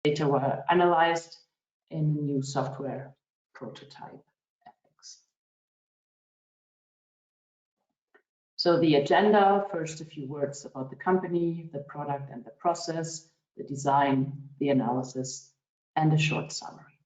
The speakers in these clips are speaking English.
data were analyzed in a new software prototype. So the agenda, first a few words about the company, the product and the process, the design, the analysis, and a short summary.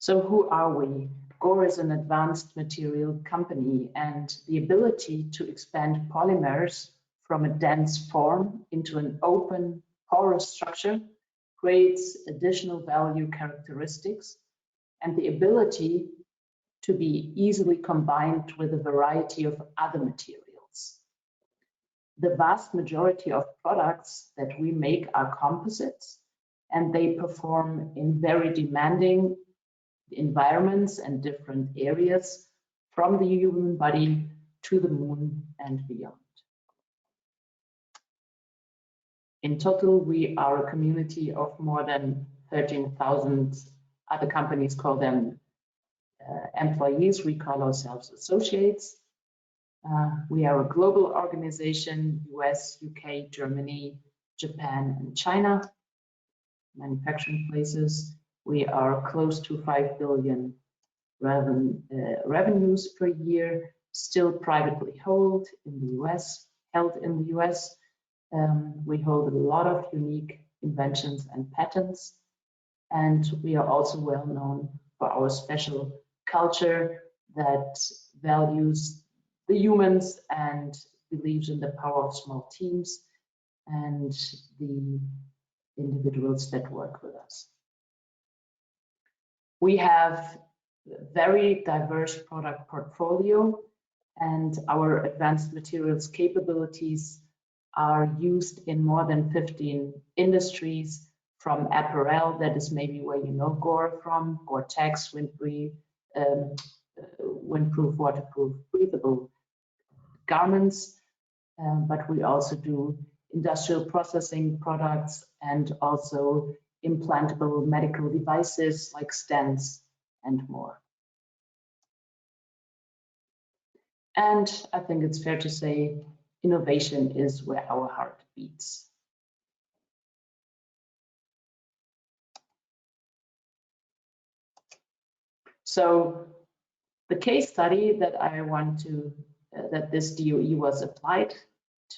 So who are we? Gore is an advanced material company, and the ability to expand polymers from a dense form into an open, porous structure creates additional value characteristics and the ability to be easily combined with a variety of other materials. The vast majority of products that we make are composites, and they perform in very demanding environments and different areas, from the human body to the moon and beyond. In total, we are a community of more than 13,000, other companies call them employees, we call ourselves associates. We are a global organization, US, UK, Germany, Japan, and China, manufacturing places. We are close to 5 billion revenues per year, still privately held in the US. We hold a lot of unique inventions and patents, and we are also well known for our special culture that values the humans and believes in the power of small teams and the individuals that work with us. We have a very diverse product portfolio, and our advanced materials capabilities are used in more than 15 industries, from apparel, that is maybe where you know Gore from, Gore-Tex, windproof, waterproof, breathable garments, but we also do industrial processing products and also implantable medical devices like stents and more. And I think it's fair to say innovation is where our heart beats. So the case study that I want to, that this DOE was applied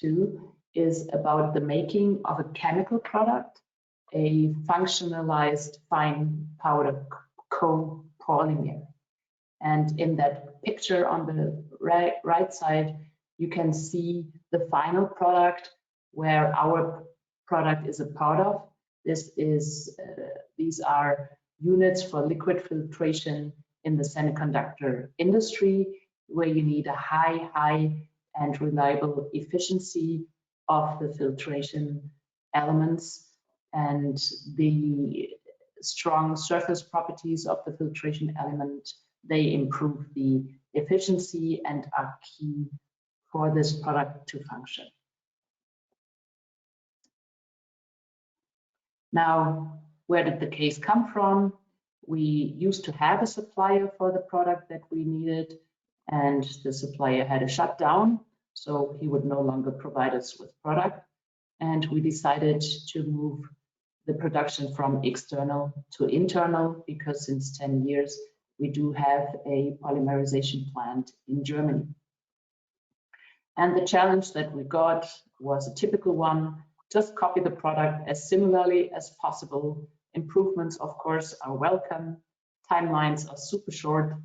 to, is about the making of a chemical product, a functionalized fine powder copolymer. And in that picture on the right side, you can see the final product where our product is a part of. These are units for liquid filtration in the semiconductor industry, where you need a high and reliable efficiency of the filtration elements, and the strong surface properties of the filtration element, they improve the efficiency and are key for this product to function. Now, where did the case come from? We used to have a supplier for the product that we needed, and the supplier had a shutdown, so he would no longer provide us with product. And we decided to move the production from external to internal, because since 10 years, we do have a polymerization plant in Germany. And the challenge that we got was a typical one: just copy the product as similarly as possible. Improvements, of course, are welcome. Timelines are super short,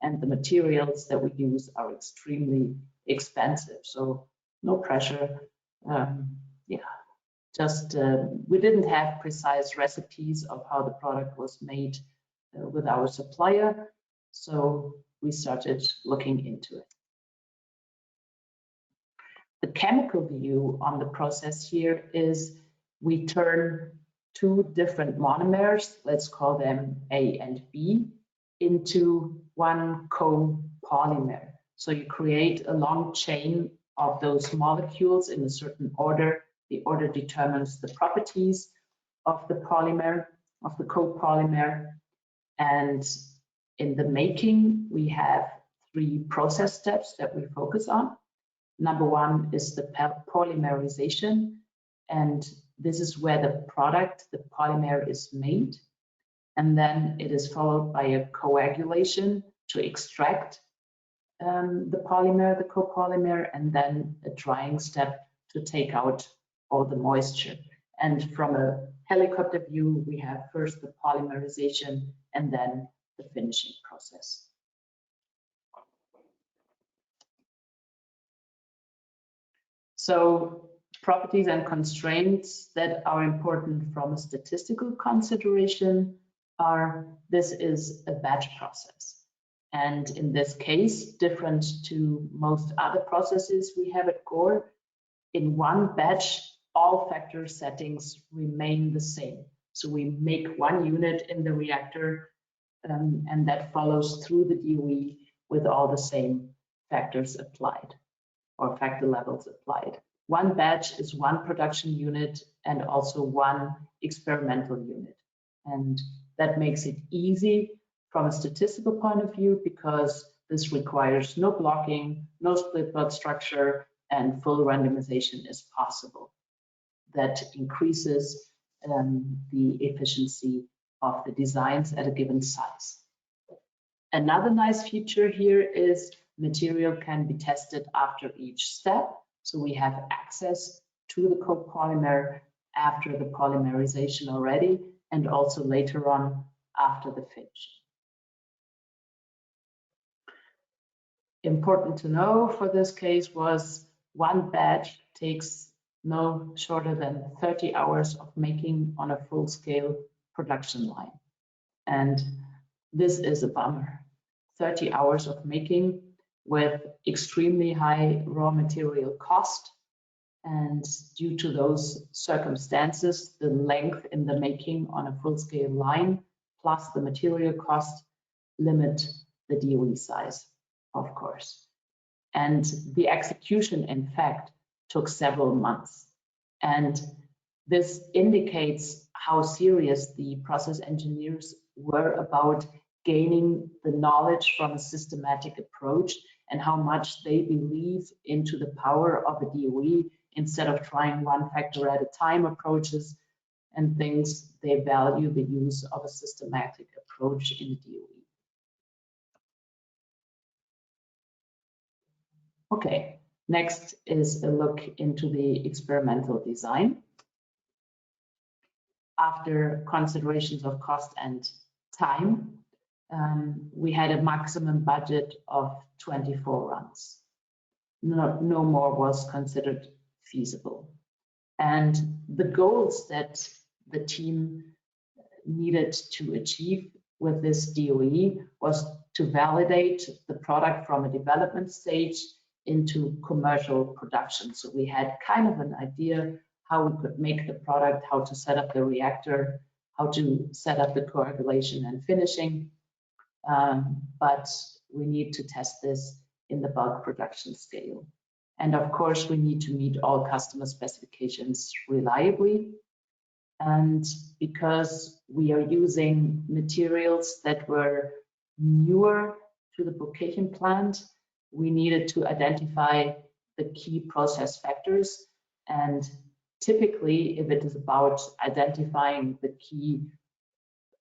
and the materials that we use are extremely expensive. So no pressure. We didn't have precise recipes of how the product was made with our supplier, so we started looking into it. The chemical view on the process here is we turn two different monomers, let's call them A and B, into one copolymer. So you create a long chain of those molecules in a certain order. The order determines the properties of the polymer, of the copolymer. And in the making, we have 3 process steps that we focus on. Number one is the polymerization, and this is where the product, the polymer, is made. And then it is followed by a coagulation to extract the polymer, the copolymer, and then a drying step to take out all the moisture. And from a helicopter view, we have first the polymerization and then the finishing process. So properties and constraints that are important from a statistical consideration are, this is a batch process. And in this case, different to most other processes we have at Gore, in one batch, all factor settings remain the same. So we make one unit in the reactor and that follows through the DOE with all the same factors applied or factor levels applied. One batch is one production unit and also one experimental unit. And that makes it easy from a statistical point of view because this requires no blocking, no split plot structure, and full randomization is possible. That increases the efficiency of the designs at a given size. Another nice feature here is material can be tested after each step. So we have access to the copolymer after the polymerization already, and also later on after the finish. Important to know for this case was one batch takes no shorter than 30 hours of making on a full-scale production line. And this is a bummer. 30 hours of making with extremely high raw material cost. And due to those circumstances, the length in the making on a full-scale line plus the material cost limit the DOE size, of course. And the execution, in fact, took several months. And this indicates how serious the process engineers were about gaining the knowledge from a systematic approach and how much they believe into the power of a DOE instead of trying one factor at a time approaches and things. They value the use of a systematic approach in the DOE. Okay, next is a look into the experimental design. After considerations of cost and time, we had a maximum budget of 24 runs. No more was considered feasible. And the goals that the team needed to achieve with this DOE was to validate the product from a development stage into commercial production. So we had kind of an idea how we could make the product, how to set up the reactor, how to set up the coagulation and finishing. But we need to test this in the bulk production scale. And of course, we need to meet all customer specifications reliably. And because we are using materials that were newer to the Bukitchen plant, we needed to identify the key process factors. And typically, if it is about identifying the key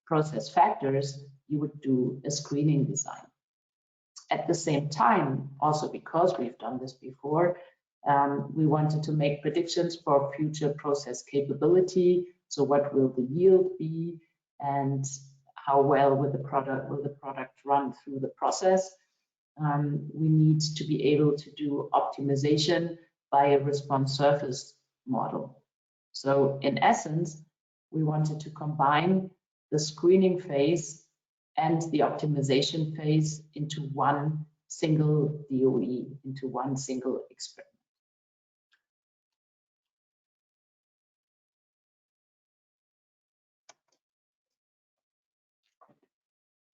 process factors, you would do a screening design. At the same time, also because we've done this before, we wanted to make predictions for future process capability. So what will the yield be and how well will the product run through the process? We need to be able to do optimization by a response surface model. So in essence, we wanted to combine the screening phase and the optimization phase into one single DOE, into one single experiment.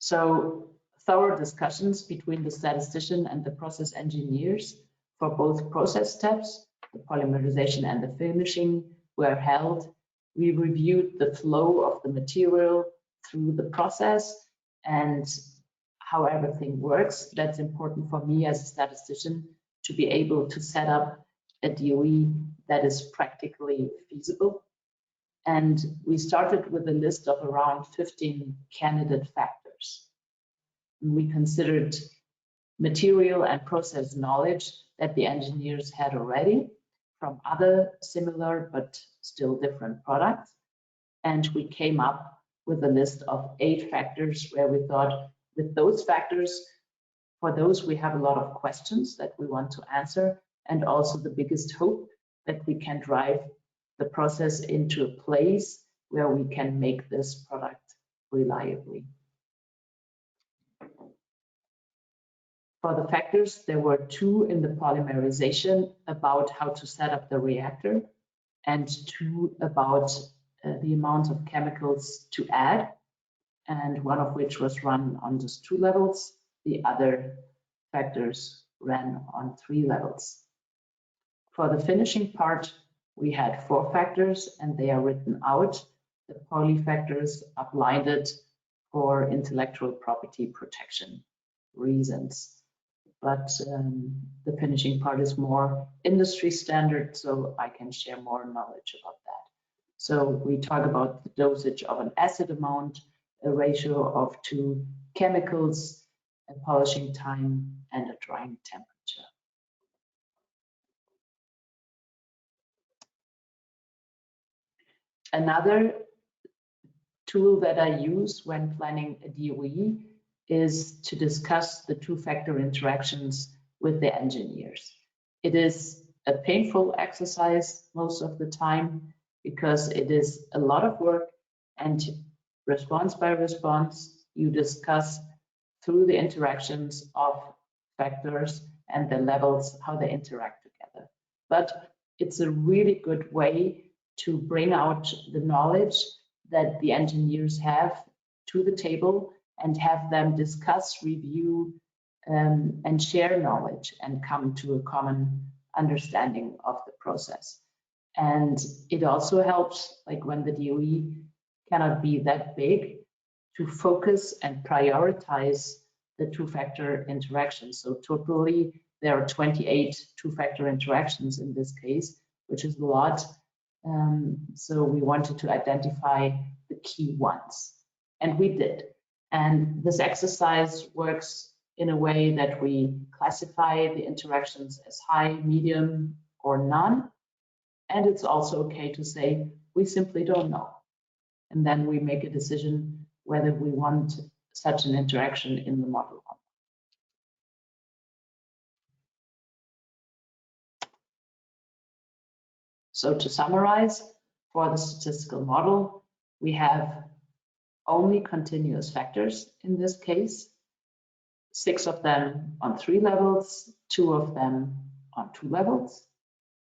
So thorough discussions between the statistician and the process engineers for both process steps, the polymerization and the finishing, were held. We reviewed the flow of the material through the process and how everything works. That's important for me as a statistician to be able to set up a DOE that is practically feasible. And we started with a list of around 15 candidate factors. And we considered material and process knowledge that the engineers had already from other similar but still different products. And we came up with a list of 8 factors where we thought with those factors, for those we have a lot of questions that we want to answer, and also the biggest hope that we can drive the process into a place where we can make this product reliably. For the factors, there were 2 in the polymerization about how to set up the reactor, and 2 about the amount of chemicals to add, and one of which was run on just 2 levels. The other factors ran on 3 levels. For the finishing part, we had 4 factors, and they are written out. The poly factors are blinded for intellectual property protection reasons. But the finishing part is more industry standard, so I can share more knowledge about that. So we talk about the dosage of an acid amount, a ratio of 2 chemicals, a polishing time, and a drying temperature. Another tool that I use when planning a DOE is to discuss the 2-factor interactions with the engineers. It is a painful exercise most of the time because it is a lot of work, and response by response, you discuss through the interactions of factors and the levels, how they interact together. But it's a really good way to bring out the knowledge that the engineers have to the table and have them discuss, review, and share knowledge and come to a common understanding of the process. And it also helps, like when the DOE cannot be that big, to focus and prioritize the 2-factor interactions. So totally there are 28 2-factor interactions in this case, which is a lot. So we wanted to identify the key ones, and we did. And this exercise works in a way that we classify the interactions as high, medium, or none. And it's also okay to say, we simply don't know. And then we make a decision whether we want such an interaction in the model or not. So to summarize, for the statistical model, we have only continuous factors in this case, 6 of them on 3 levels, 2 of them on 2 levels.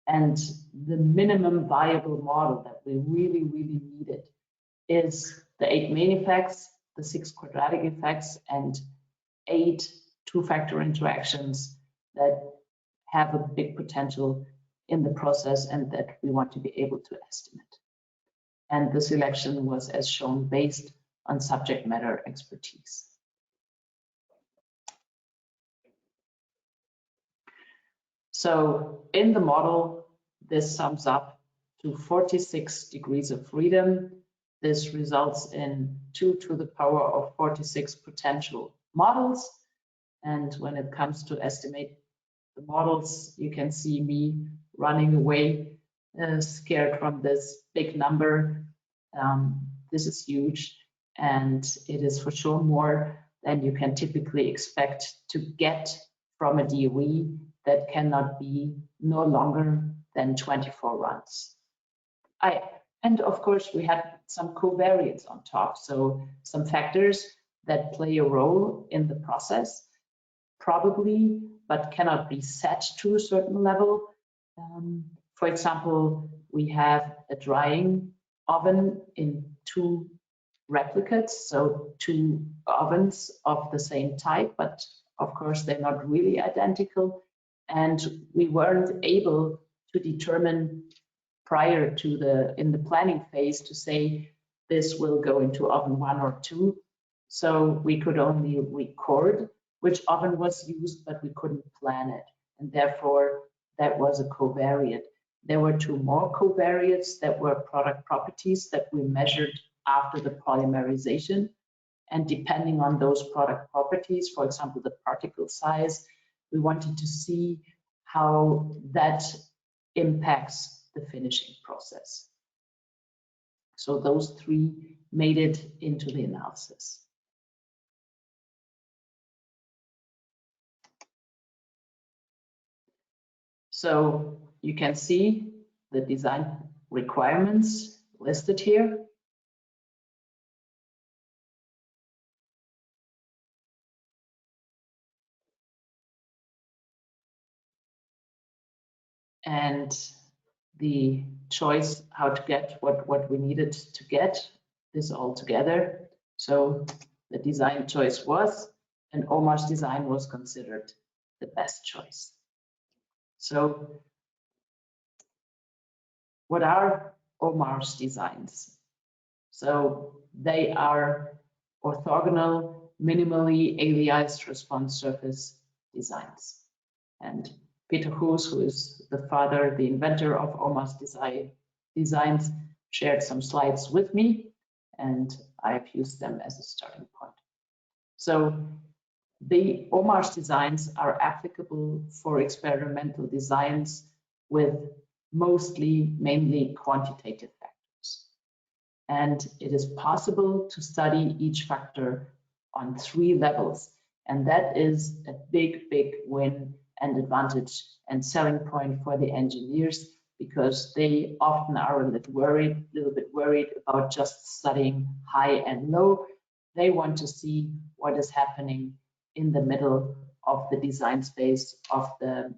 And the minimum viable model that we really, really needed is the 8 main effects, the 6 quadratic effects, and 8 2-factor interactions that have a big potential in the process and that we want to be able to estimate. And the selection was, as shown, based on subject matter expertise. So in the model, this sums up to 46 degrees of freedom. This results in 2 to the power of 46 potential models. And when it comes to estimate the models, you can see me running away, scared from this big number. This is huge, and it is for sure more than you can typically expect to get from a DOE that cannot be no longer than 24 runs. And of course, we had some covariates on top, so some factors that play a role in the process, probably, but cannot be set to a certain level. For example, we have a drying oven in 2 replicates, so 2 ovens of the same type, but of course they're not really identical. And we weren't able to determine prior to in the planning phase to say this will go into oven 1 or 2. So we could only record which oven was used, but we couldn't plan it. and therefore that was a covariate. There were two more covariates that were product properties that we measured after the polymerization. And depending on those product properties, for example, the particle size, we wanted to see how that impacts the finishing process. So those three made it into the analysis. So you can see the design requirements listed here. And the choice how to get what we needed to get this all together. So the design choice was, and OMARS design was considered the best choice. So what are OMARS designs? So they are orthogonal, minimally aliased response surface designs. And Peter Hoos, who is the father, the inventor of OMARS designs, shared some slides with me, and I've used them as a starting point. So the OMARS designs are applicable for experimental designs with mainly quantitative factors. And it is possible to study each factor on 3 levels. And that is a big, big win and advantage and selling point for the engineers, because they often are a little bit worried about just studying high and low. They want to see what is happening in the middle of the design space of the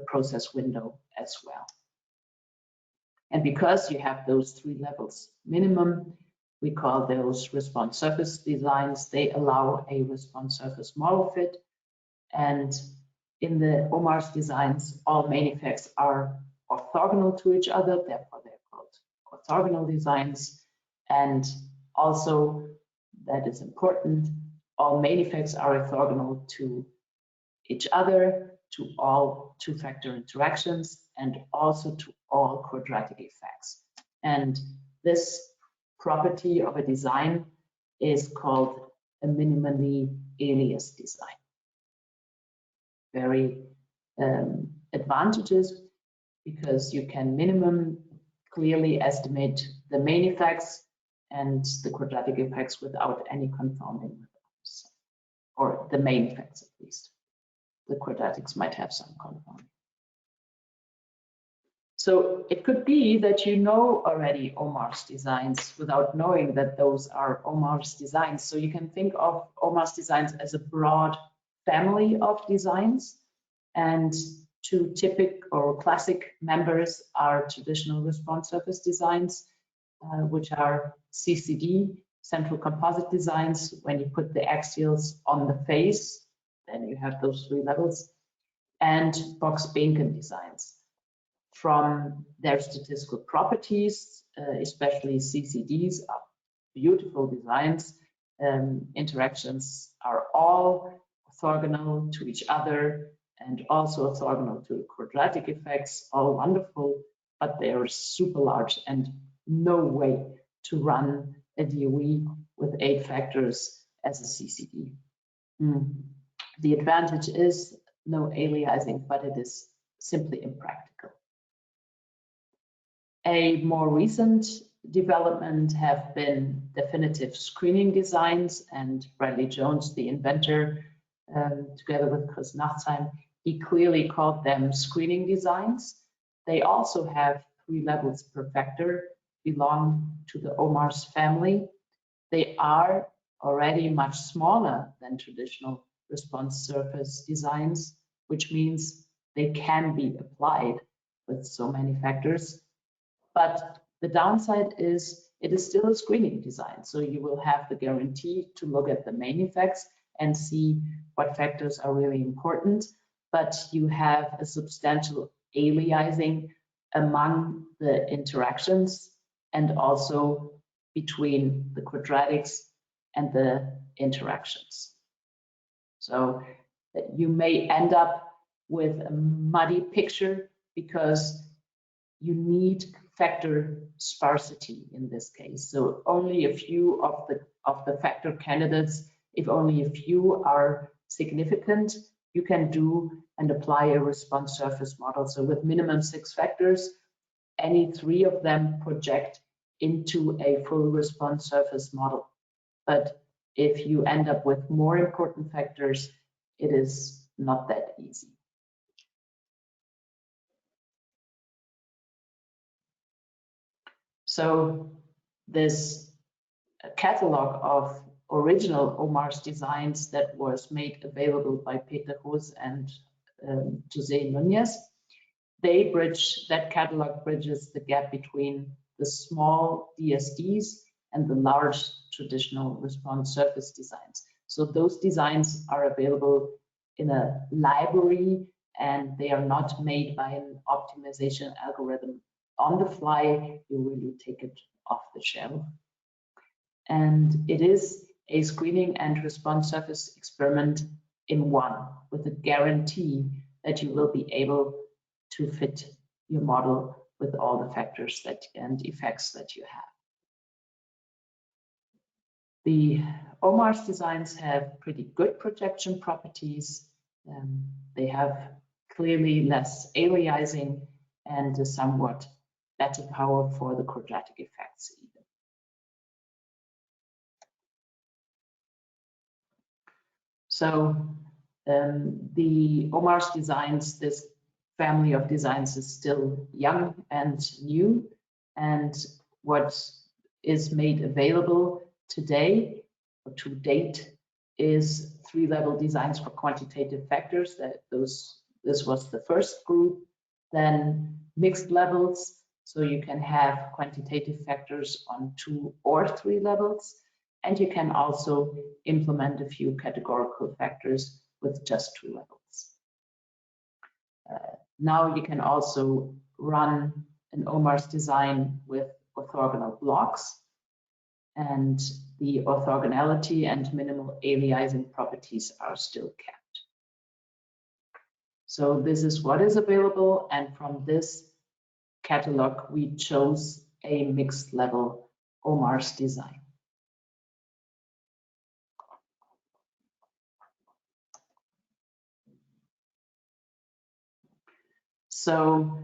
process window as well. And because you have those 3 levels minimum, we call those response surface designs. They allow a response surface model fit. And in the OMARS designs, all main effects are orthogonal to each other, therefore they're called orthogonal designs. And also, that is important, all main effects are orthogonal to each other, to all 2-factor interactions, and also to all quadratic effects. And this property of a design is called a minimally aliased design. Very advantages, because you can minimum clearly estimate the main effects and the quadratic effects without any confounding with others, or the main effects at least. The quadratics might have some confounding. So it could be that you know already OMARS designs without knowing that those are OMARS designs. So you can think of OMARS designs as a broad family of designs, and 2 typical or classic members are traditional response surface designs, which are CCD, central composite designs. When you put the axials on the face, then you have those 3 levels, and Box-Behnken designs. From their statistical properties, especially CCDs are beautiful designs. Interactions are all orthogonal to each other and also orthogonal to quadratic effects, all wonderful, but they are super large and no way to run a DOE with 8 factors as a CCD. The advantage is no aliasing, but it is simply impractical. A more recent development have been definitive screening designs, and Bradley Jones, the inventor, together with Chris Nachtsheim, he clearly called them screening designs. They also have 3 levels per factor, belong to the OMARS family. They are already much smaller than traditional response surface designs, which means they can be applied with so many factors. But the downside is it is still a screening design. So you will have the guarantee to look at the main effects and see what factors are really important, but you have a substantial aliasing among the interactions and also between the quadratics and the interactions. So you may end up with a muddy picture because you need factor sparsity in this case. So only a few of the factor candidates, if only a few are significant, you can do and apply a response surface model. So with minimum 6 factors, any 3 of them project into a full response surface model. But if you end up with more important factors, it is not that easy. So this catalog of original OMARS designs that was made available by Peter Hoz and Jose Nunez, that catalog bridges the gap between the small DSDs and the large traditional response surface designs. So those designs are available in a library and they are not made by an optimization algorithm on the fly. You really take it off the shelf. And it is a screening and response surface experiment in one, with a guarantee that you will be able to fit your model with all the factors and effects that you have. The OMARS designs have pretty good projection properties. They have clearly less aliasing and a somewhat better power for the quadratic effects even. So the OMARS designs, this family of designs is still young and new, and what is made available today or to date is 3-level designs for quantitative factors. This was the first group. Then mixed levels, so you can have quantitative factors on 2 or 3 levels, and you can also implement a few categorical factors with just 2 levels. Now you can also run an OMARS design with orthogonal blocks, and the orthogonality and minimal aliasing properties are still kept. So this is what is available, and from this catalog we chose a mixed level OMARS design. So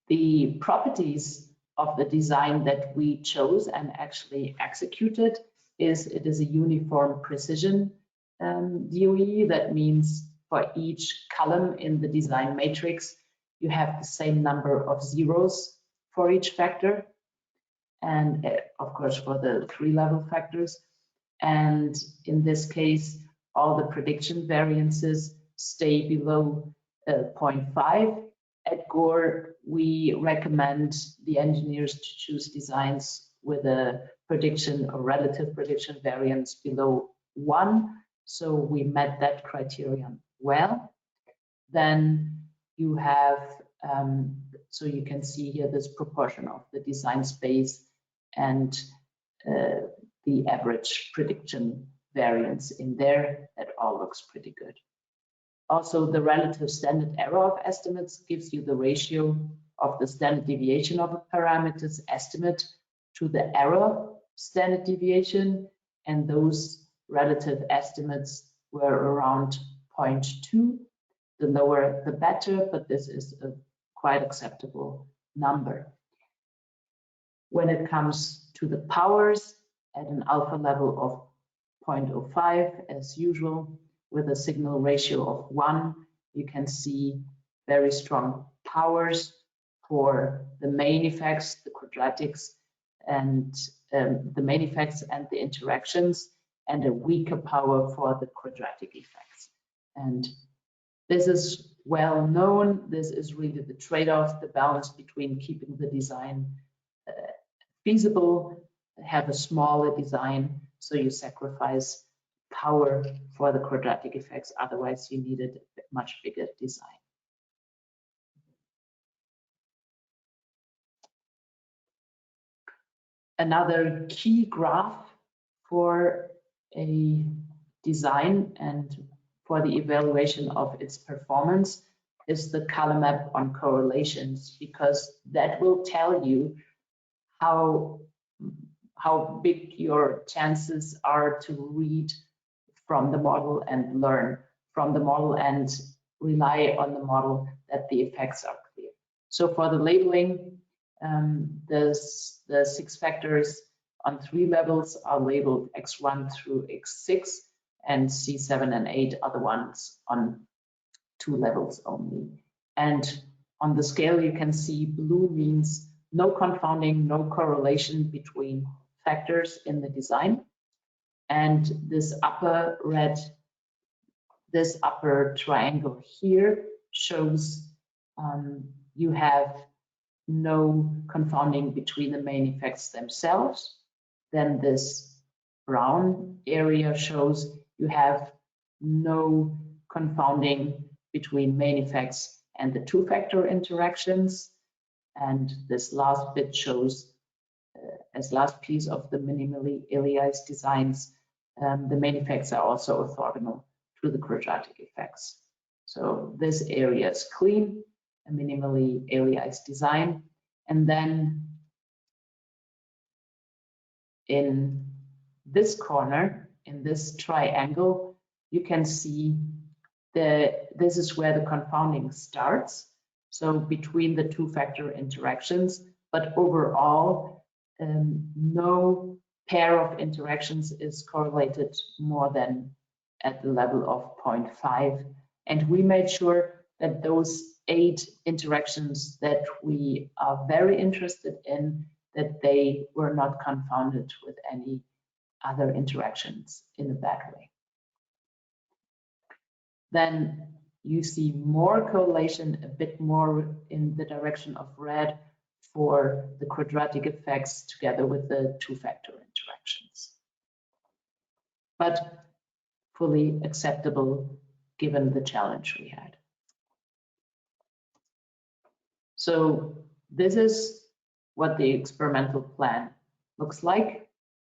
the properties of the design that we chose and actually executed is it is a uniform precision DOE. That means for each column in the design matrix, you have the same number of zeros for each factor, and of course for the 3-level factors. And in this case, all the prediction variances stay below 0.5. At Gore, we recommend the engineers to choose designs with a prediction or relative prediction variance below 1. So we met that criterion well. Then you have, so you can see here this proportion of the design space and the average prediction variance in there. That all looks pretty good. Also, the relative standard error of estimates gives you the ratio of the standard deviation of a parameter's estimate to the error standard deviation, and those relative estimates were around 0.2. The lower the better, but this is a quite acceptable number. When it comes to the powers, at an alpha level of 0.05 as usual, with a signal ratio of 1, you can see very strong powers for the main effects, the quadratics, and the main effects and the interactions, and a weaker power for the quadratic effects. And this is well known. This is really the trade-off, the balance between keeping the design feasible, have a smaller design, so you sacrifice power for the quadratic effects, otherwise you needed a much bigger design. Another key graph for a design and for the evaluation of its performance is the color map on correlations, because that will tell you how big your chances are to read from the model and learn from the model and rely on the model that the effects are clear. So for the labeling, the 6 factors on 3 levels are labeled X1 through X6, and C7 and 8 are the ones on 2 levels only. And on the scale, you can see blue means no confounding, no correlation between factors in the design. And this upper red, this upper triangle here shows you have no confounding between the main effects themselves. Then this brown area shows you have no confounding between main effects and the 2-factor interactions. And this last bit shows, as last piece of the minimally aliased designs, the main effects are also orthogonal to the quadratic effects. So this area is clean, a minimally aliased design. And then in this corner, in this triangle, you can see this is where the confounding starts. So between the 2-factor interactions, but overall, no pair of interactions is correlated more than at the level of 0.5. And we made sure that those 8 interactions that we are very interested in, that they were not confounded with any other interactions in a bad way. Then you see more correlation, a bit more in the direction of red for the quadratic effects together with the 2-factor interactions. But fully acceptable given the challenge we had. So this is what the experimental plan looks like.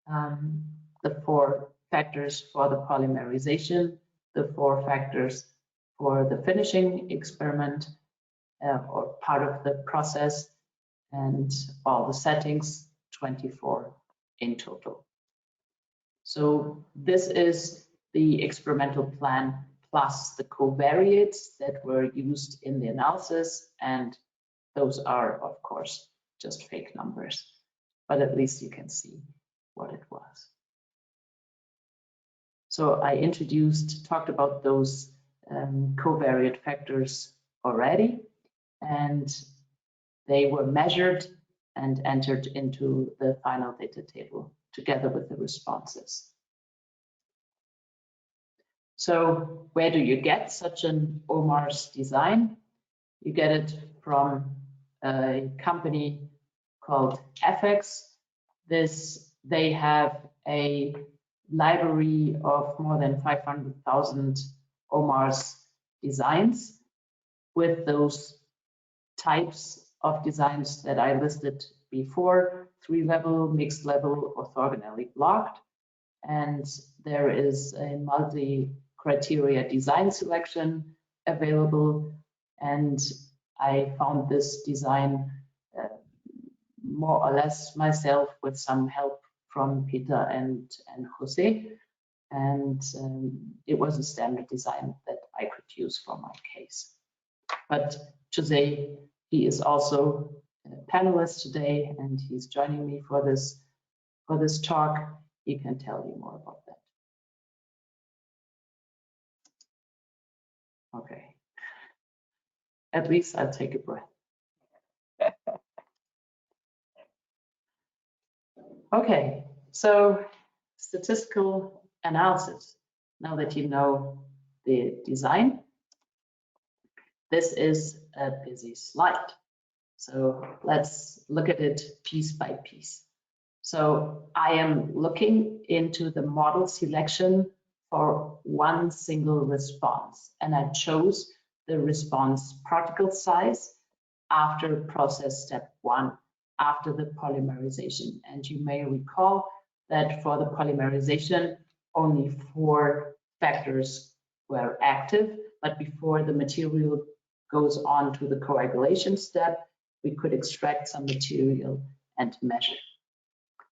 The 4 factors for the polymerization, the 4 factors for the finishing experiment or part of the process, and all the settings, 24 in total. So this is the experimental plan plus the covariates that were used in the analysis, and those are, of course, just fake numbers, but at least you can see what it was. So I talked about those covariate factors already, and they were measured and entered into the final data table together with the responses. So where do you get such an OMARS design? You get it from a company called FX. They have a library of more than 500,000 OMARS designs with those types of designs that I listed before: 3-level, mixed level, orthogonally blocked. And there is a multi-criteria design selection available. And I found this design more or less myself with some help from Peter and Jose. And it was a standard design that I could use for my case. But Jose, he is also a panelist today, and he's joining me for this talk. He can tell you more about that. Okay. At least I'll take a breath. Okay, so statistical analysis. Now that you know the design, this is a busy slide. So let's look at it piece by piece. So I am looking into the model selection for one single response, and I chose the response particle size after process step 1, after the polymerization. And you may recall that for the polymerization, only 4 factors were active, but before the material goes on to the coagulation step, we could extract some material and measure.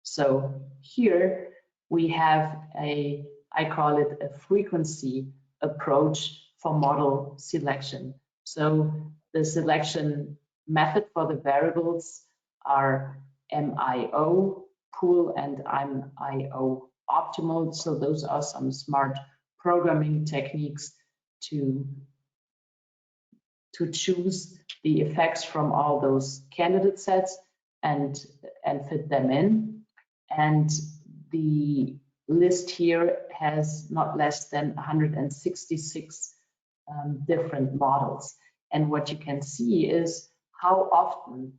So here we have I call it a frequency approach for model selection. So the selection method for the variables are MIO pool and MIO optimal. So those are some smart programming techniques to choose the effects from all those candidate sets and fit them in. And the list here has not less than 166 different models. And what you can see is how often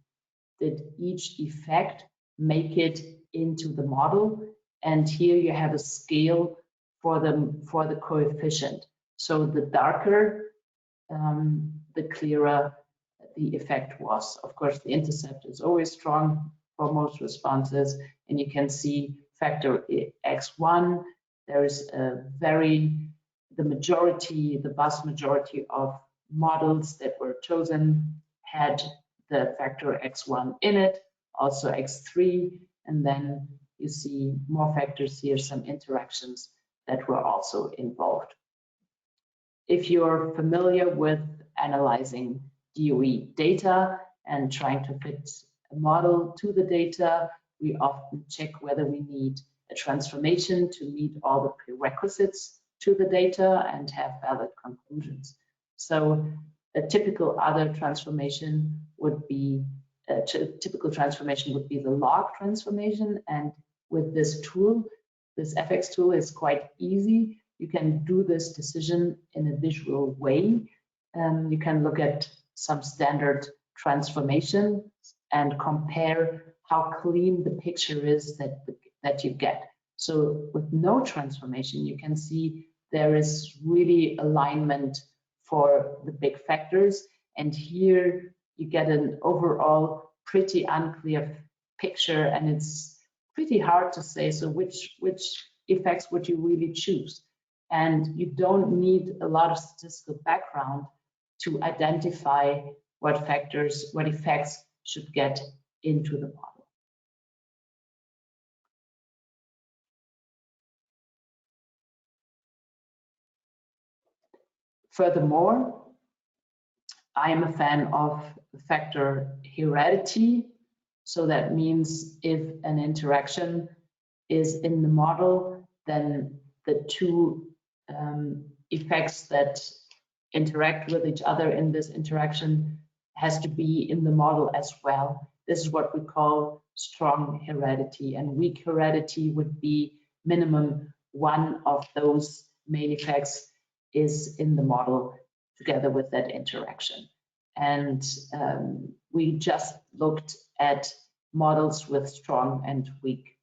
did each effect make it into the model. And here you have a scale for the coefficient. So the darker, the clearer the effect was. Of course, the intercept is always strong for most responses, and you can see factor x1. There is the vast majority of models that were chosen had the factor x1 in it, also x3, and then you see more factors here, some interactions that were also involved. If you're familiar with analyzing DOE data and trying to fit a model to the data, we often check whether we need a transformation to meet all the prerequisites to the data and have valid conclusions. So a typical transformation would be the log transformation, and with this tool, this FX tool is quite easy. You can do this decision in a visual way. You can look at some standard transformation and compare how clean the picture is that you get. So with no transformation, you can see there is really alignment for the big factors. And here you get an overall pretty unclear picture, and it's pretty hard to say, so which effects would you really choose? And you don't need a lot of statistical background to identify what effects should get into the model. Furthermore, I am a fan of factor heredity. So that means if an interaction is in the model, then the two effects that interact with each other in this interaction has to be in the model as well. This is what we call strong heredity, and weak heredity would be minimum one of those main effects is in the model together with that interaction. And we just looked at models with strong and weak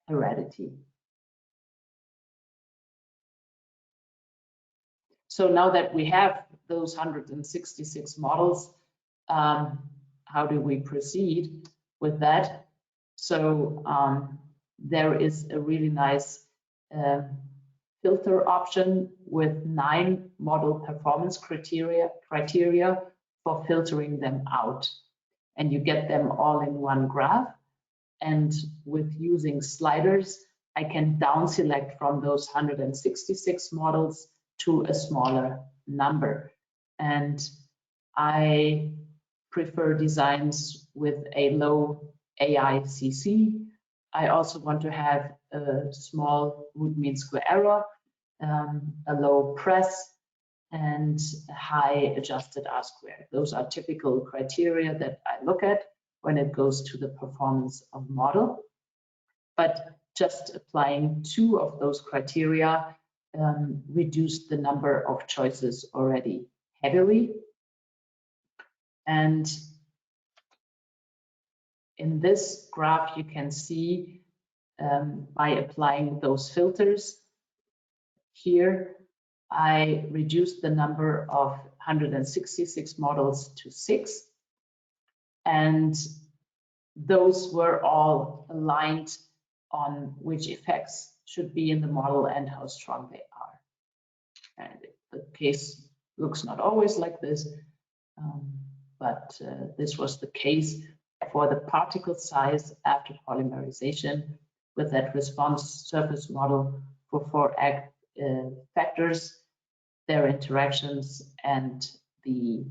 heredity. So now that we have those 166 models, how do we proceed with that? So there is a really nice filter option with 9 model performance criteria for filtering them out. And you get them all in one graph. And with using sliders, I can down select from those 166 models to a smaller number. And I prefer designs with a low AICC. I also want to have a small root mean square error, a low press, and a high adjusted R squared. Those are typical criteria that I look at when it goes to the performance of model. But just applying 2 of those criteria reduced the number of choices already heavily. And in this graph, you can see by applying those filters here, I reduced the number of 166 models to 6. And those were all aligned on which effects should be in the model and how strong they are. And the case looks not always like this. But this was the case for the particle size after polymerization with that response surface model for 4 factors, their interactions, and the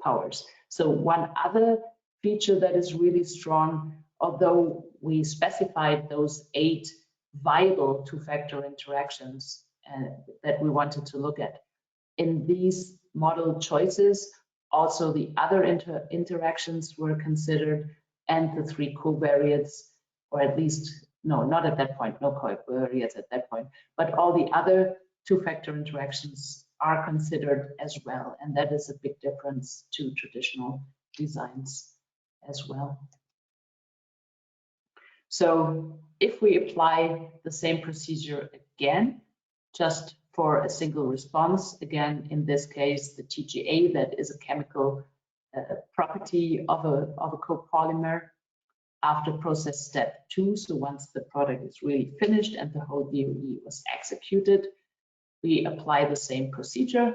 powers. So one other feature that is really strong, although we specified those 8 viable 2-factor interactions that we wanted to look at, in these model choices, also the other interactions were considered, and the 3 covariates, or at least, no, not at that point, no covariates at that point, but all the other 2-factor interactions are considered as well, and that is a big difference to traditional designs as well. So if we apply the same procedure again, just for a single response, again, in this case, the TGA, that is a chemical property of a copolymer, after process step 2, so once the product is really finished and the whole DOE was executed, we apply the same procedure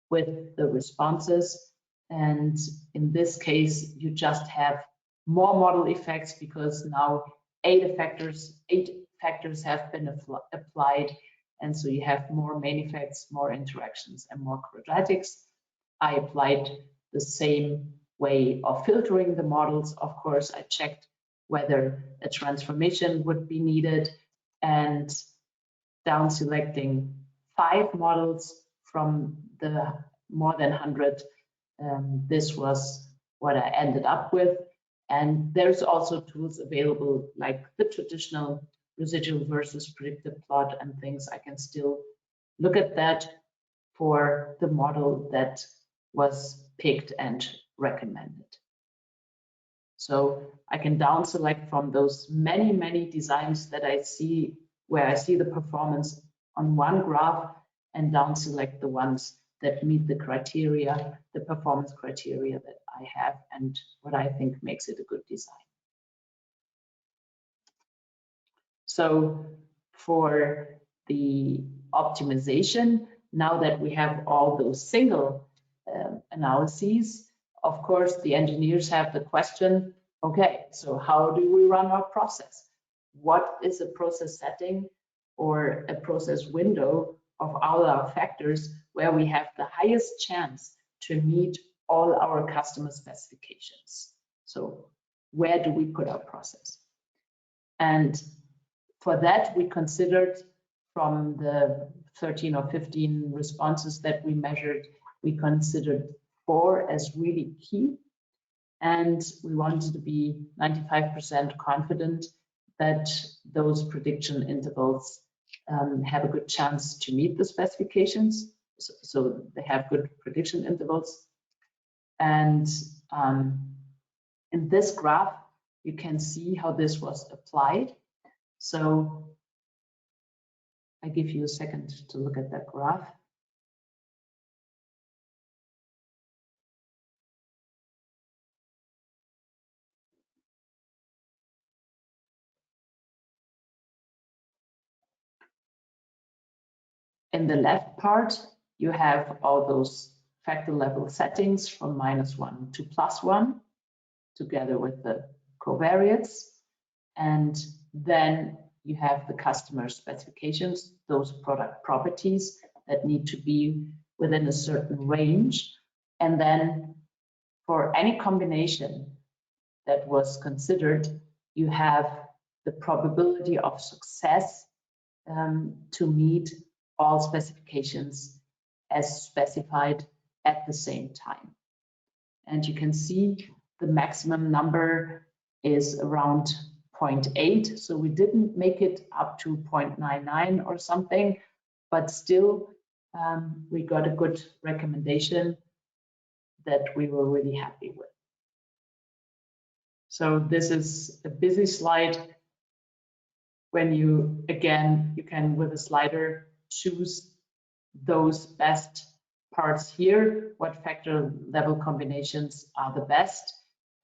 with the responses. And in this case, you just have more model effects because now 8 factors have been applied. And so you have more main effects, more interactions, and more quadratics. I applied the same way of filtering the models. Of course, I checked whether a transformation would be needed, and down selecting 5 models from the more than 100, this was what I ended up with. And there's also tools available like the traditional residual versus predicted plot and things. I can still look at that for the model that was picked and recommended. So I can down select from those many designs that I see, where I see the performance on one graph, and down select the ones that meet the criteria, the performance criteria that I have and what I think makes it a good design. So for the optimization, now that we have all those single analyses, of course, the engineers have the question, okay, so how do we run our process? What is a process setting or a process window of all our factors where we have the highest chance to meet all our customer specifications? So where do we put our process? And for that, we considered, from the 13 or 15 responses that we measured, we considered 4 as really key. And we wanted to be 95% confident that those prediction intervals have a good chance to meet the specifications. So they have good prediction intervals. And in this graph, you can see how this was applied. So I give you a second to look at that graph. In the left part, you have all those factor level settings from -1 to +1, together with the covariates. And then you have the customer specifications, those product properties that need to be within a certain range. And then for any combination that was considered, you have the probability of success to meet all specifications as specified at the same time. And you can see the maximum number is around 0.8, so we didn't make it up to 0.99 or something, but still we got a good recommendation that we were really happy with. So this is a busy slide. When you, again, you can with a slider choose those best parts here, what factor level combinations are the best,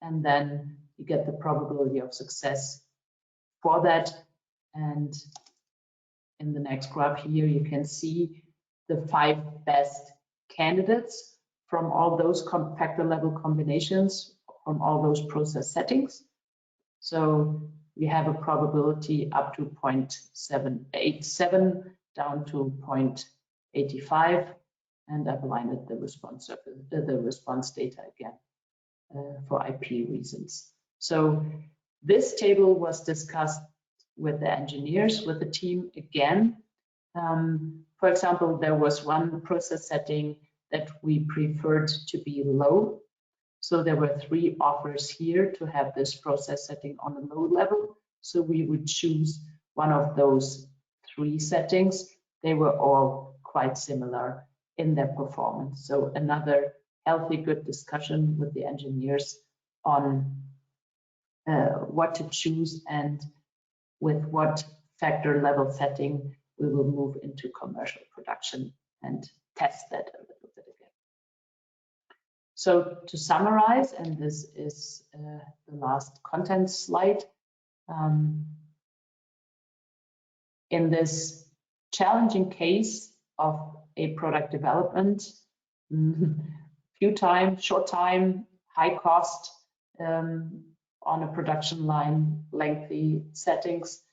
and then you get the probability of success for that. And in the next graph here, you can see the 5 best candidates from all those factor level combinations from all those process settings. So we have a probability up to 0.787 down to 0.85, and I've aligned the response data again for IP reasons. So this table was discussed with the engineers, with the team again. For example, there was one process setting that we preferred to be low. So there were 3 offers here to have this process setting on a low level. So we would choose one of those 3 settings. They were all quite similar in their performance. So another healthy, good discussion with the engineers on what to choose and with what factor level setting we will move into commercial production and test that a little bit again. So to summarize, and this is the last content slide, in this challenging case of a product development, short time, high cost on a production line, lengthy settings,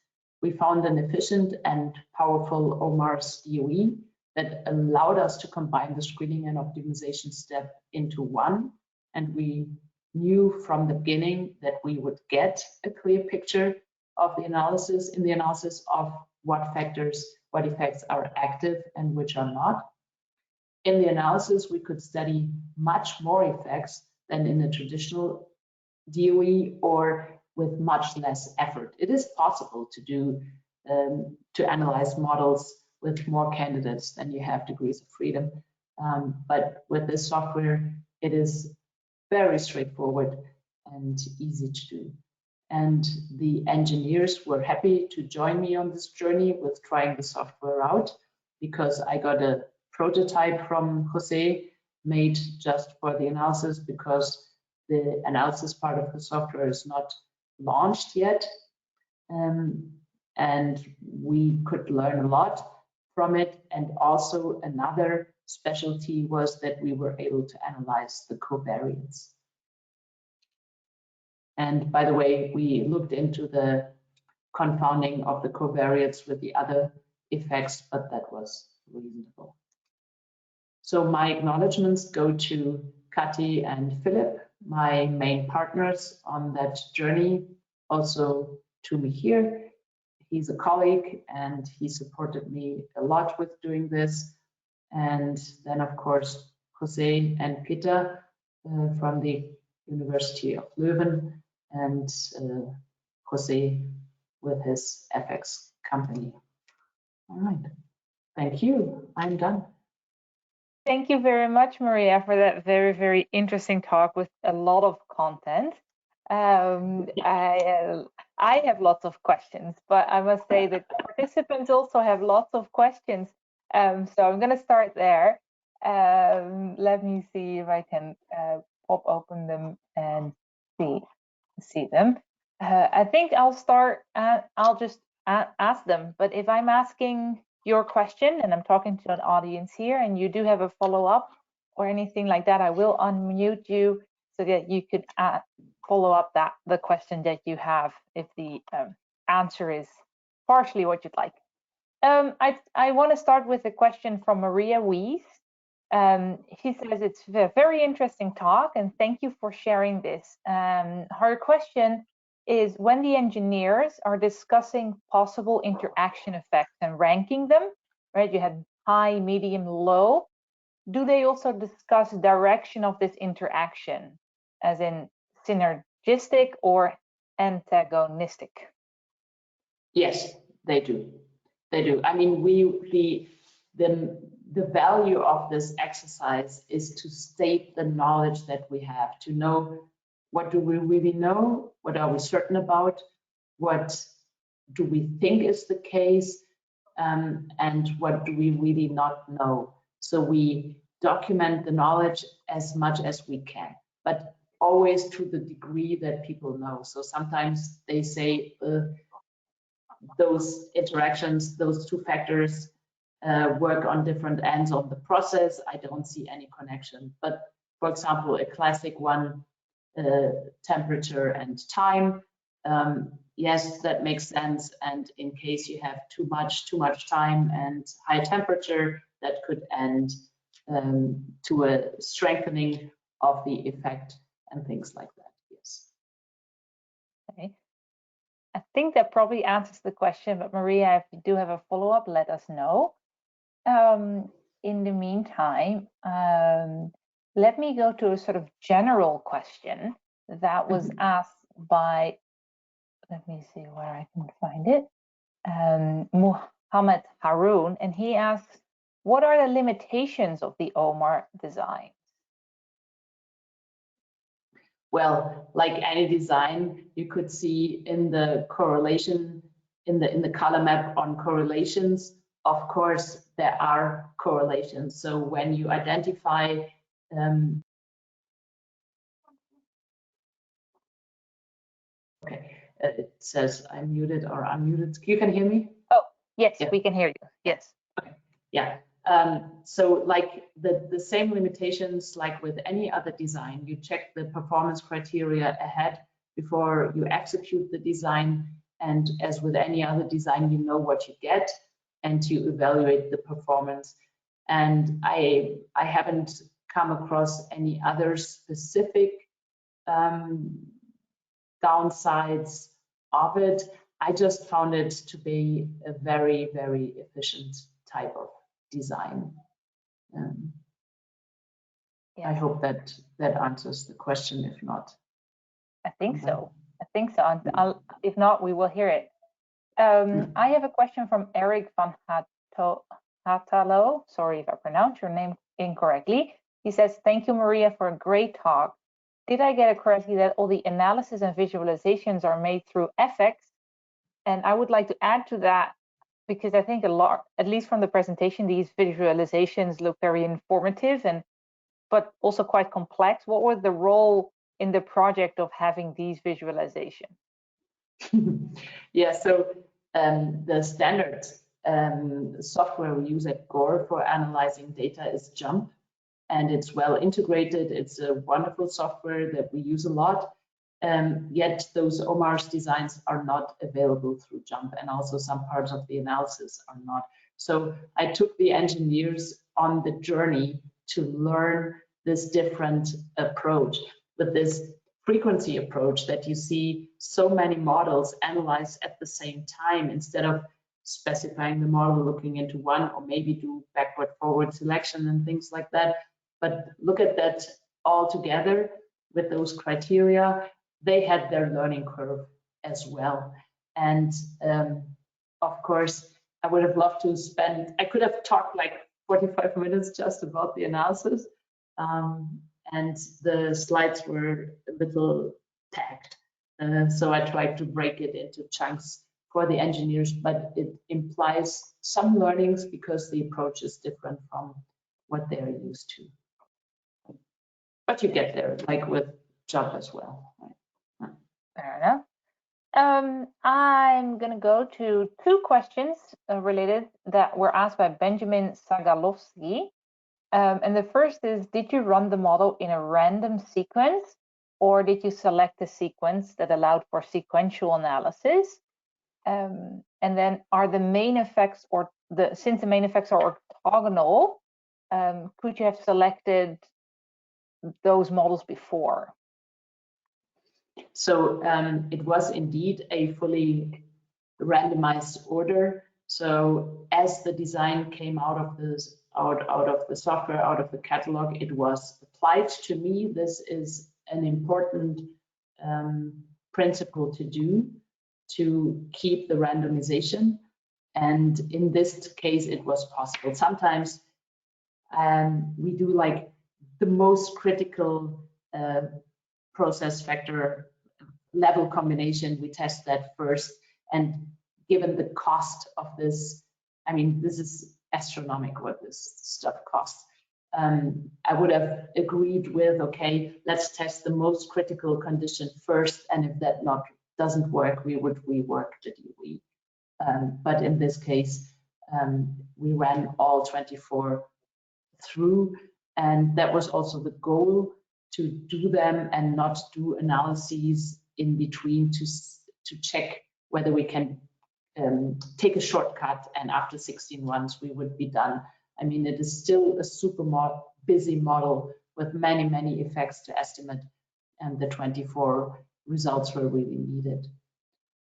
we found an efficient and powerful OMARS DOE that allowed us to combine the screening and optimization step into one. And we knew from the beginning that we would get a clear picture of the analysis of what factors, what effects are active and which are not. In the analysis, we could study much more effects than in a traditional DOE or with much less effort. It is possible to do to analyze models with more candidates than you have degrees of freedom. But with this software, it is very straightforward and easy to do. And the engineers were happy to join me on this journey with trying the software out, because I got a prototype from Jose made just for the analysis, because the analysis part of the software is not launched yet. And we could learn a lot from it. And also another specialty was that we were able to analyze the covariates. And by the way, we looked into the confounding of the covariates with the other effects, but that was reasonable. So my acknowledgements go to Kati and Philip, my main partners on that journey, also to me here. He's a colleague and he supported me a lot with doing this. And then of course, Jose and Peter from the University of Leuven, and Jose with his FX company. All right, thank you, I'm done. Thank you very much, Maria, for that very, very interesting talk with a lot of content. I have lots of questions, but I must say that participants also have lots of questions. So I'm going to start there. Let me see if I can pop open them and see them. I think I'll start, I'll just ask them, but if I'm asking your question and I'm talking to an audience here and you do have a follow-up or anything like that, I will unmute you so that you could follow up the question that you have if the answer is partially what you'd like. I want to start with a question from Maria Weiss. She says it's a very interesting talk and thank you for sharing this. Her question is, when the engineers are discussing possible interaction effects and ranking them, right? You had high, medium, low. Do they also discuss direction of this interaction, as in synergistic or antagonistic? Yes, they do. They do. I mean, the value of this exercise is to state the knowledge that we have, to know what do we really know, what are we certain about, what do we think is the case, and what do we really not know. So we document the knowledge as much as we can, but always to the degree that people know. So sometimes they say those interactions, those two factors work on different ends of the process, I don't see any connection. But for example, a classic one, temperature and time, yes, that makes sense. And in case you have too much time and high temperature, that could end to a strengthening of the effect and things like that. Yes. Okay. I think that probably answers the question, but Maria, if you do have a follow-up, let us know. In the meantime, let me go to a sort of general question that was asked by, let me see where I can find it, Muhammad Haroon, and he asks, what are the limitations of the OMAR design? Well, like any design, you could see in the correlation, in the color map on correlations, of course, there are correlations. So when you identify okay, it says I'm muted or unmuted. You can hear me? Oh, yes, yeah. We can hear you. Yes. Okay. Yeah. So like the same limitations like with any other design, you check the performance criteria ahead before you execute the design. And as with any other design, you know what you get and you evaluate the performance. And I haven't come across any other specific downsides of it. I just found it to be a very, very efficient type of design. Yeah. I hope that answers the question. If not, I think so. I think so. If not, we will hear it. I have a question from Eric van Hatalo. Sorry if I pronounced your name incorrectly. He says, thank you, Maria, for a great talk. Did I get it correctly that all the analysis and visualizations are made through FX? And I would like to add to that, because I think a lot, at least from the presentation, these visualizations look very informative but also quite complex. What was the role in the project of having these visualizations? Yeah, so the standard software we use at Gore for analyzing data is JUMP, and it's well integrated. It's a wonderful software that we use a lot. Yet those OMARS designs are not available through JUMP, and also some parts of the analysis are not. So I took the engineers on the journey to learn this different approach, with this frequency approach that you see so many models analyzed at the same time, instead of specifying the model, looking into one, or maybe do backward forward selection and things like that. But look at that all together with those criteria. They had their learning curve as well. And of course, I would have loved to spend, I could have talked like 45 minutes just about the analysis. And the slides were a little tagged. So I tried to break it into chunks for the engineers, but it implies some learnings because the approach is different from what they're used to. But you get there, like with JUMP as well. Right? Fair enough. I'm going to go to two questions related that were asked by Benjamin Sagalovsky. And the first is, did you run the model in a random sequence, or did you select a sequence that allowed for sequential analysis? And then, are the main effects, or since the main effects are orthogonal, could you have selected those models before? So it was indeed a fully randomized order. So as the design came out of this, out of the software, out of the catalog, it was applied to me. This is an important principle to do, to keep the randomization. And in this case, it was possible. Sometimes we do like the most critical process factor level combination. We test that first. And given the cost of this, I mean, this is astronomical what this stuff costs. I would have agreed with, okay, let's test the most critical condition first, and if that doesn't work, we would rework the DOE. But in this case, we ran all 24 through, and that was also the goal, to do them and not do analyses in between to check whether we can take a shortcut, and after 16 runs we would be done. I mean, it is still a super busy model with many, many effects to estimate, and the 24 results were really needed.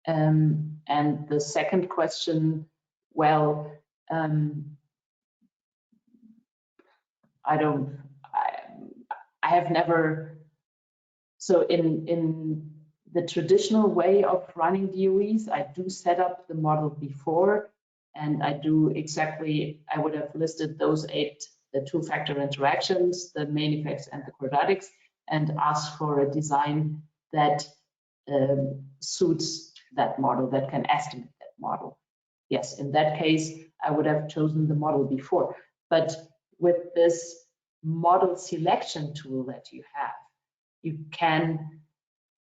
And the second question, well, I have never, so in the traditional way of running DOEs, I do set up the model before, and I do exactly, I would have listed those 8, the 2-factor interactions, the main effects and the quadratics, and ask for a design that suits that model, that can estimate that model. Yes, in that case, I would have chosen the model before. But with this model selection tool that you have, you can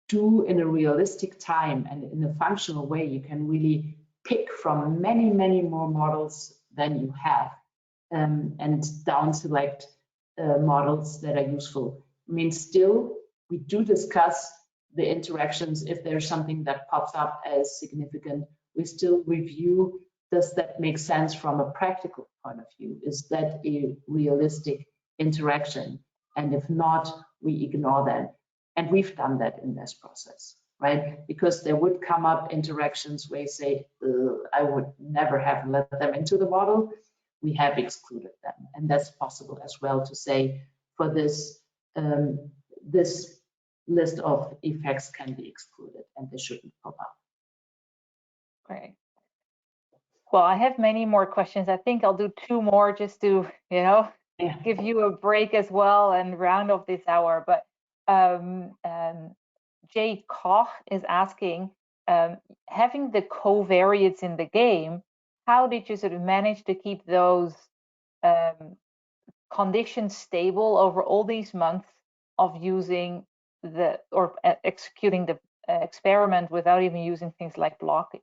do in a realistic time and in a functional way, you can really pick from many, many more models than you have, and down select models that are useful. I mean, still, we do discuss the interactions. If there's something that pops up as significant, we still review, does that make sense from a practical point of view? Is that a realistic interaction? And if not, we ignore them. And we've done that in this process, right? Because there would come up interactions where you say, I would never have let them into the model. We have excluded them. And that's possible as well to say, for this, this list of effects can be excluded and they shouldn't pop up. Great. Well, I have many more questions. I think I'll do 2 more just to, give you a break as well and round off this hour. But Jay Koch is asking, having the covariates in the game, how did you sort of manage to keep those conditions stable over all these months of using executing the experiment without even using things like blocking?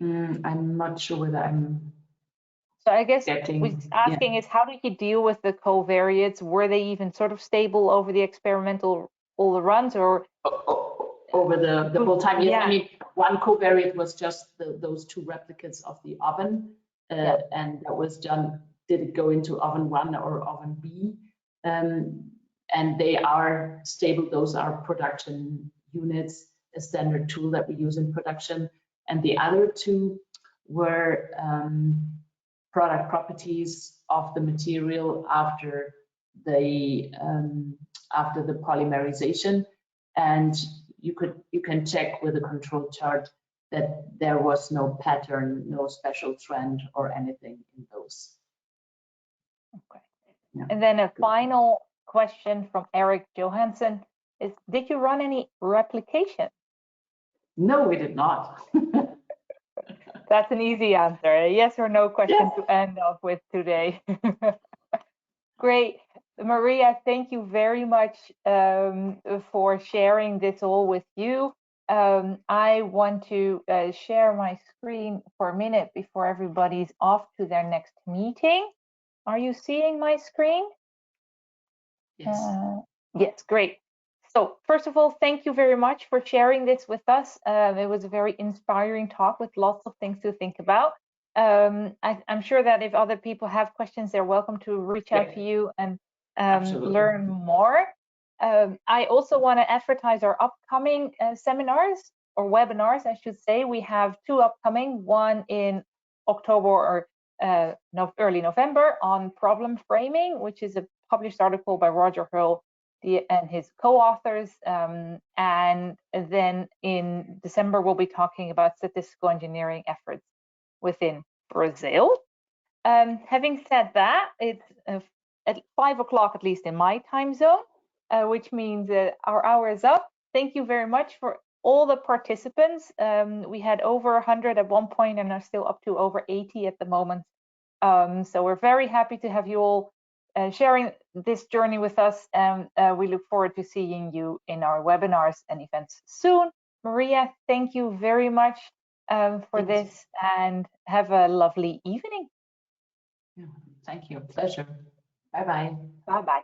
I'm not sure whether I'm. So I guess what's asking is, how did you deal with the covariates? Were they even sort of stable over the experimental all the runs, or over the whole time? Yes, yeah. I mean, one covariate was just those 2 replicates of the oven, and that was done. Did it go into oven 1 or oven B? And they are stable. Those are production units, a standard tool that we use in production. And the other 2 were product properties of the material after the polymerization. And you can check with a control chart that there was no pattern, no special trend or anything in those. Okay. Yeah. And then a final question from Eric Johansson is, did you run any replication? No, we did not. That's an easy answer. A yes or no question to end off with today. Great. Maria, thank you very much for sharing this all with you. I want to share my screen for a minute before everybody's off to their next meeting. Are you seeing my screen? Yes. Yes, great. So first of all, thank you very much for sharing this with us. It was a very inspiring talk with lots of things to think about. I'm sure that if other people have questions, they're welcome to reach out to you and learn more. I also want to advertise our upcoming seminars or webinars, I should say. We have 2 upcoming, one in October or early November on problem framing, which is a published article by Roger Hurl and his co-authors, and then in December we'll be talking about statistical engineering efforts within Brazil. Having said that, it's at 5 o'clock, at least in my time zone, which means our hour is up. Thank you very much for all the participants. We had over 100 at one point and are still up to over 80 at the moment. So we're very happy to have you all sharing this journey with us, and we look forward to seeing you in our webinars and events soon. Maria, thank you very much for this, and have a lovely evening. Yeah, thank you. Pleasure. Bye-bye. Bye-bye.